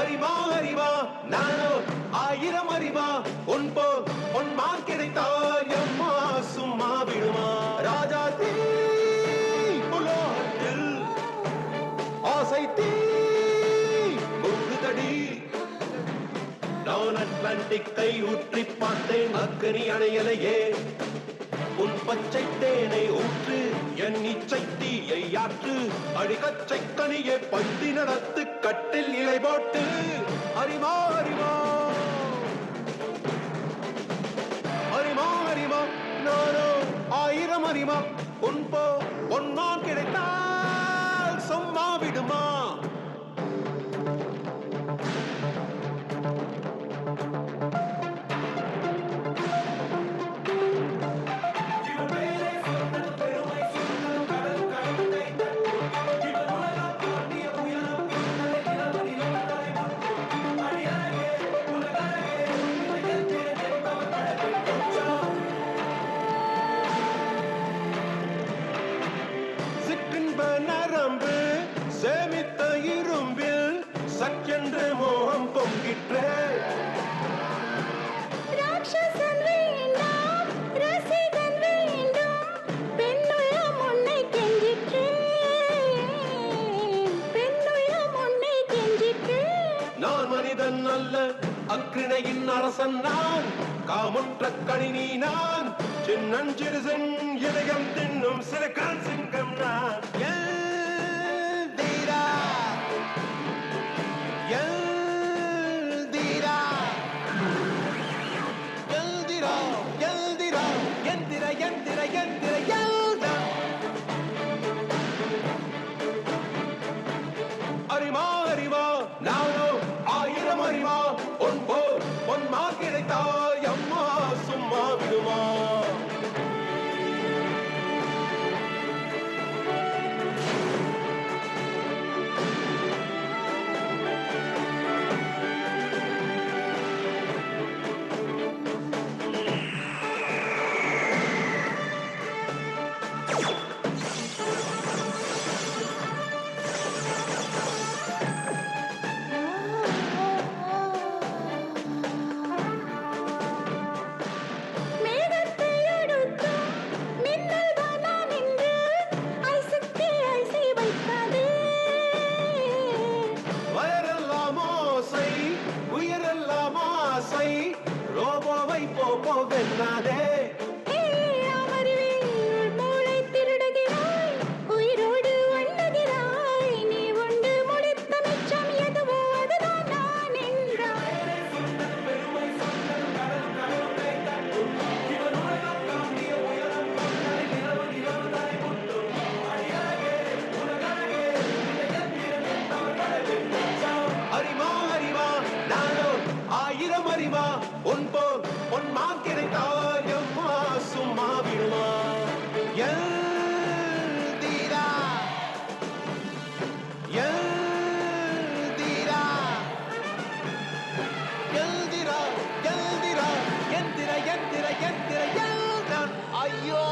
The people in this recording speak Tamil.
அறிவா அறிவா நானோ ஆயிரம் அறிவா உன்போ உன் மான் கிடைத்தால் எம்மா சும்மா விடுமா ராஜா தீ புலோகத்தில் ஆசை தீ முகுதடி நான் அட்லாண்டிக்கை ஊற்றி பார்த்தேன் அக்கனி அணையலையே உன் பச்சை தேனை ஊற்று என் இச்சை தீயை ஆற்று அடிகச்சை கனியை பந்தி நடத்து கட்டில் இலை போட்டு அறிமா அறிமா அறிமா அறிமா நானோ ஆயிரம் அறிமா உன்போ ஒன்னா கிடைத்தால் சும்மா விடுமா நரம்பு சேமித்த இரும்பில் சக்கென்று மோகம் பொங்கிற்றே ராட்சசன் வேண்டாம் ரசிகன் வேண்டும் பெண்ணுள்ளம் உன்னை கெஞ்சிற்றே பெண்ணுள்ளம் உன்னை கெஞ்சிற்றே நான் மனிதன் அல்ல அக்கிணையின் அரசன் நான் காமுற்ற கணினி நான் சின்னஞ்சிறுசன் இதயம் தின்னும் சிறுகால் சிங்கம் நான் அறிமா அறிவா நானோ ஆயிரம் அறிவா உன் போல் உன் மா கிடைத்தாய் அம்மா சும்மா விடுமா ரோபோவை போப்போ வெல்லாதே அமர்வில் மூளை திருடுகிறாய் உயிரோடு ஒண்ணுகிறாய் நீ உண்டு முடித்த மிச்சம் எதுவோ அதுதான் நான் என்றாய் அறிமா அறிவா நானோ ஆயிரம் அறிவா உன் போல் உன் மான் கிடைத்தாய் அம்மா சும்மா விடுமா எல்தீரா எல்தீரா எல்தீரா எல்தீரா எந்திர எந்திர எந்திர எல் நான் ஐயோ